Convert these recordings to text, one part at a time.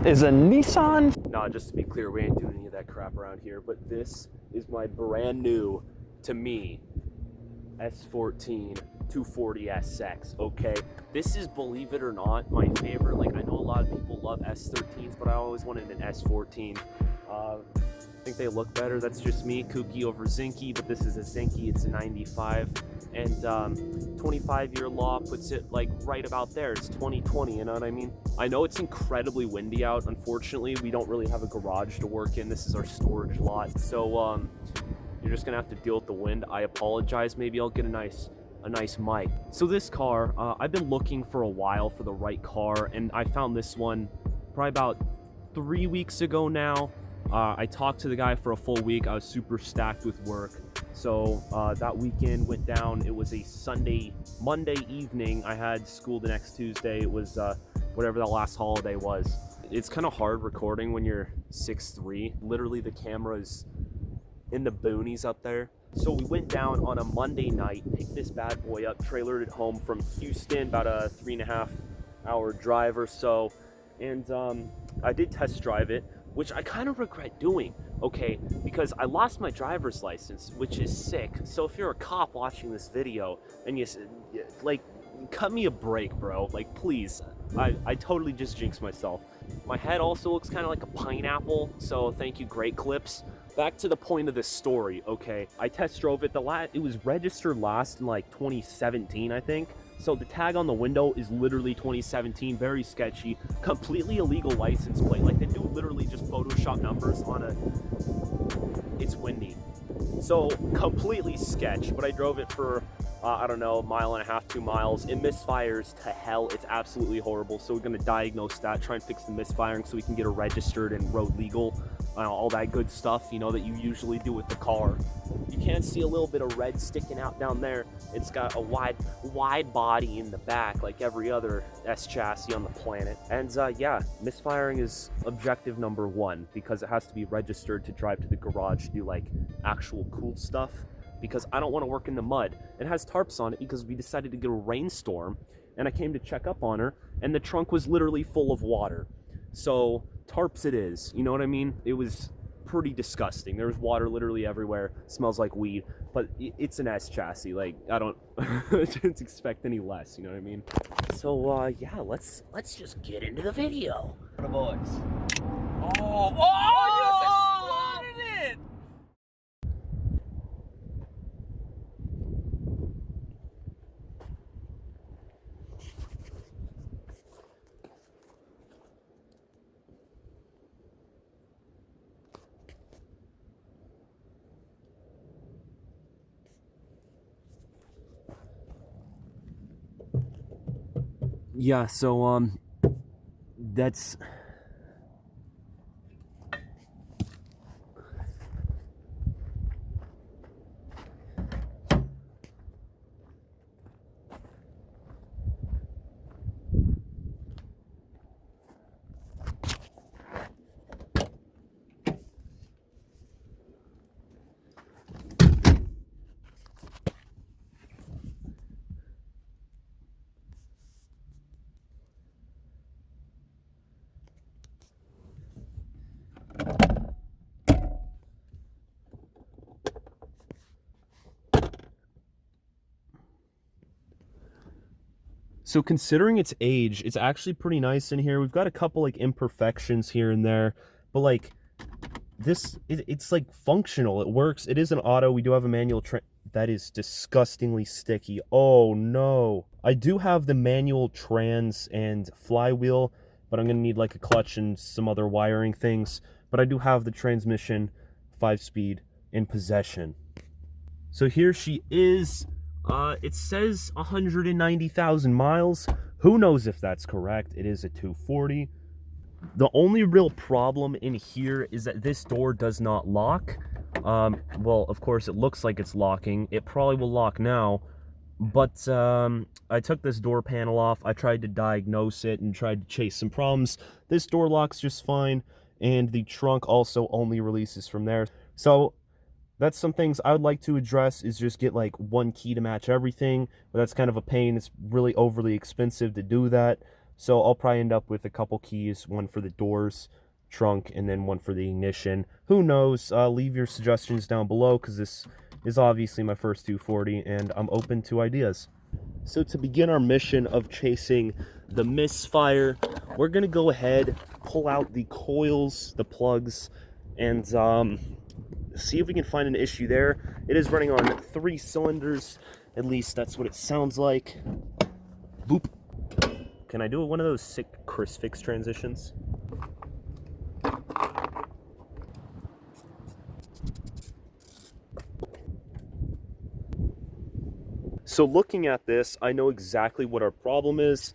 is a Nissan. Nah, just to be clear, we ain't doing any of that crap around here, but this is my brand new, to me, S14 240SX, okay? This is, believe it or not, my favorite. Like, I know a lot of people love S13s, but I always wanted an S14. I think they look better. That's just me, kooky over zinky, but this is a zinky. It's a 95, and 25-year law puts it like right about there. It's 2020, you know what I mean? I know it's incredibly windy out. Unfortunately, we don't really have a garage to work in. This is our storage lot, so you're just gonna have to deal with the wind. I apologize. Maybe I'll get a nice mic. So this car, I've been looking for a while for the right car, and I found this one probably about 3 weeks ago now. I talked to the guy for a full week. I was super stacked with work, so that weekend went down. It was a Monday evening. I had school the next Tuesday. It was whatever that last holiday was. It's kind of hard recording when you're 6'3". Literally, the camera's in the boonies up there. So we went down on a Monday night, picked this bad boy up, trailered it home from Houston, about a 3.5 hour drive or so, and I did test drive it, which I kind of regret doing, okay, because I lost my driver's license, which is sick. So if you're a cop watching this video and you like, cut me a break, bro, like, please. I totally just jinxed myself. My head also looks kind of like a pineapple, so thank you, Great Clips. Back to the point of this story, okay? I test drove it. It was registered last in like 2017, I think. So the tag on the window is literally 2017, very sketchy, completely illegal license plate. Like, the dude literally just Photoshop numbers on it's windy. So completely sketch, but I drove it for, I don't know, 1.5 miles, 2 miles. It misfires to hell. It's absolutely horrible. So we're gonna diagnose that, try and fix the misfiring so we can get it registered and road legal. All that good stuff, you know, that you usually do with the car. You can see a little bit of red sticking out down there. It's got a wide body in the back, like every other S chassis on the planet. And yeah, misfiring is objective number 1, because it has to be registered to drive to the garage to do like actual cool stuff, because I don't want to work in the mud. It has tarps on it because we decided to get a rainstorm, and I came to check up on her, and the trunk was literally full of water. So tarps it is, you know what I mean? It was pretty disgusting. There was water literally everywhere. Smells like weed, but it's an S chassis. Like, I don't didn't expect any less, you know what I mean? So yeah, let's just get into the video. The boys. Oh, You exploded it! Yeah, so that's So considering its age, it's actually pretty nice in here. We've got a couple like imperfections here and there, but like this, it's like functional. It works. It is an auto. We do have a manual that is disgustingly sticky. Oh no. I do have the manual trans and flywheel, but I'm gonna need like a clutch and some other wiring things. But I do have the transmission 5-speed in possession. So here she is. It says 190,000 miles. Who knows if that's correct? It is a 240. The only real problem in here is that this door does not lock. Well, of course, it looks like it's locking. It probably will lock now. But I took this door panel off. I tried to diagnose it and tried to chase some problems. This door locks just fine. And the trunk also only releases from there. So that's some things I would like to address, is just get like one key to match everything, but that's kind of a pain. It's really overly expensive to do that. So I'll probably end up with a couple keys, one for the doors, trunk, and then one for the ignition. Who knows? Leave your suggestions down below, because this is obviously my first 240 and I'm open to ideas. So to begin our mission of chasing the misfire, we're gonna go ahead, pull out the coils, the plugs, and see if we can find an issue there. It is running on 3 cylinders, at least that's what it sounds like. Boop. Can I do one of those sick crucifix transitions? So looking at this, I know exactly what our problem is.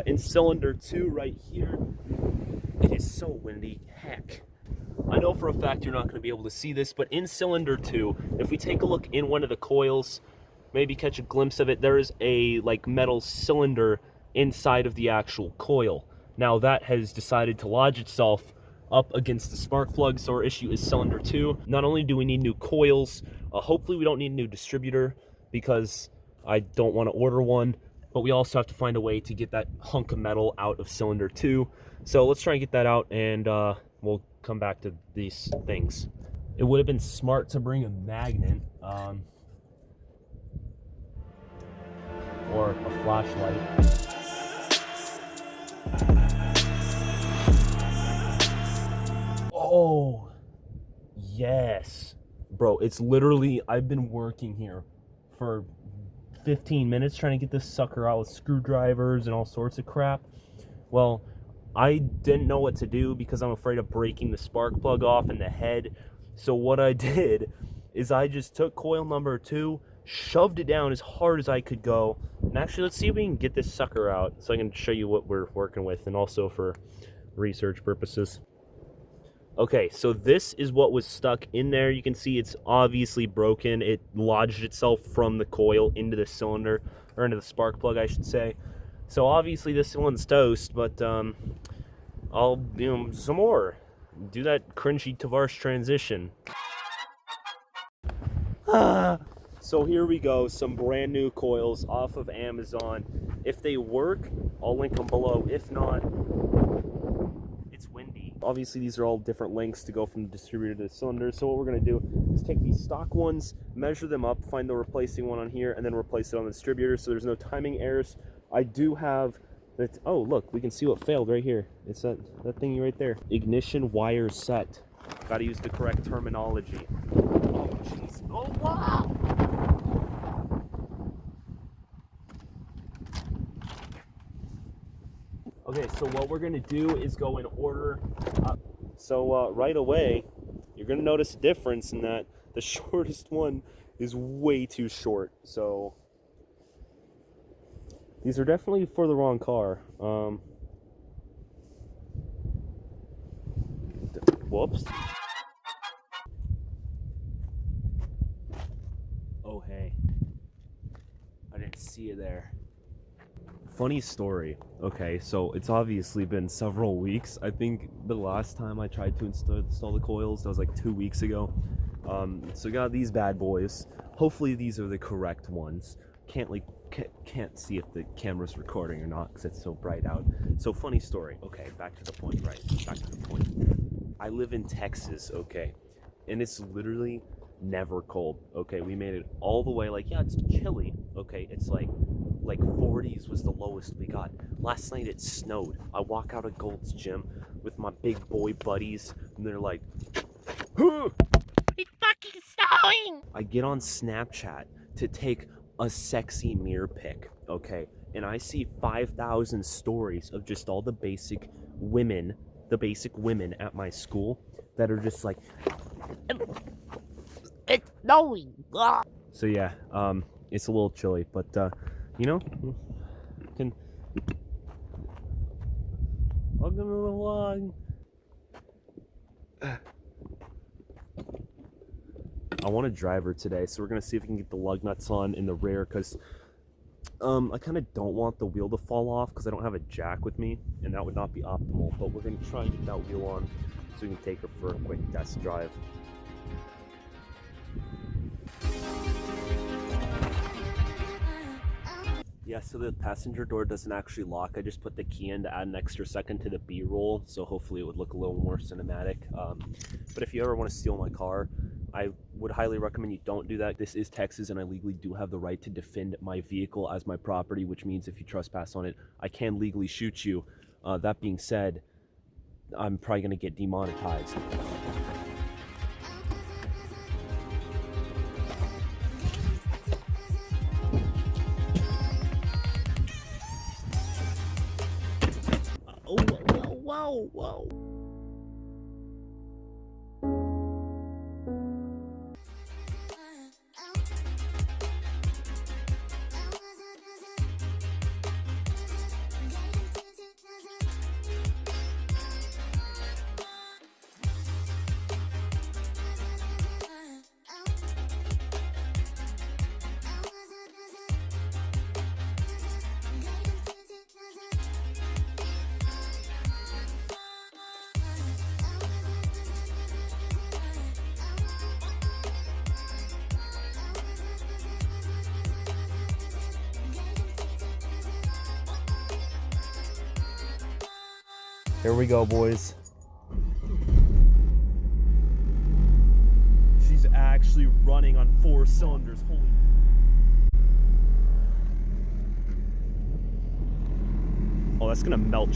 In cylinder 2 right here, it is so windy, heck. I know for a fact you're not going to be able to see this, but in cylinder 2, if we take a look in one of the coils, maybe catch a glimpse of it, there is a like metal cylinder inside of the actual coil. Now that has decided to lodge itself up against the spark plug, so our issue is cylinder 2. Not only do we need new coils, hopefully we don't need a new distributor, because I don't want to order one, but we also have to find a way to get that hunk of metal out of cylinder 2. So let's try and get that out, and we'll come back to these things. It would have been smart to bring a magnet or a flashlight. Oh, yes. Bro, it's literally, I've been working here for 15 minutes trying to get this sucker out with screwdrivers and all sorts of crap. Well, I didn't know what to do because I'm afraid of breaking the spark plug off in the head. So what I did is I just took coil number 2, shoved it down as hard as I could go. And actually, let's see if we can get this sucker out so I can show you what we're working with, and also for research purposes. Okay, so this is what was stuck in there. You can see it's obviously broken. It lodged itself from the coil into the cylinder, or into the spark plug, I should say. So obviously this one's toast, but I'll, some more. Do that cringy Tavares transition. So here we go, some brand new coils off of Amazon. If they work, I'll link them below. If not, it's windy. Obviously these are all different lengths to go from the distributor to the cylinder. So what we're going to do is take these stock ones, measure them up, find the replacing one on here, and then replace it on the distributor so there's no timing errors. I do have that. Oh, look, we can see what failed right here. It's that thingy right there. Ignition wire set. Got to use the correct terminology. Oh, jeez. Oh, wow! Okay, so what we're going to do is go in order. So right away, you're going to notice a difference in that the shortest one is way too short. So these are definitely for the wrong car. Whoops. Oh, hey. I didn't see you there. Funny story. Okay, so it's obviously been several weeks. I think the last time I tried to install the coils, that was like 2 weeks ago. So I got these bad boys. Hopefully these are the correct ones. Can't see if the camera's recording or not because it's so bright out. So funny story. Okay, back to the point, right? Back to the point. I live in Texas, okay? And it's literally never cold. Okay, we made it all the way, like, yeah, it's chilly. Okay, it's like 40s was the lowest we got. Last night it snowed. I walk out of Gold's Gym with my big boy buddies, and they're like, huh! It's fucking snowing! I get on Snapchat to take a sexy mirror pic, okay? And I see 5,000 stories of just all the basic women at my school that are just like, It's snowing! so yeah, it's a little chilly, but can welcome to the vlog. I want a driver today, so we're gonna see if we can get the lug nuts on in the rear, because I kind of don't want the wheel to fall off because I don't have a jack with me, and that would not be optimal. But we're gonna try and get that wheel on so we can take her for a quick test drive. Yeah, Yeah, so the passenger door doesn't actually lock. I just put the key in to add an extra second to the B-roll, so hopefully it would look a little more cinematic. But if you ever want to steal my car, I would highly recommend you don't do that. This is Texas, and I legally do have the right to defend my vehicle as my property, which means if you trespass on it, I can legally shoot you. That being said, I'm probably going to get demonetized. Oh, whoa, whoa, whoa. Here we go, boys. She's actually running on 4 cylinders. Holy. Oh, that's gonna melt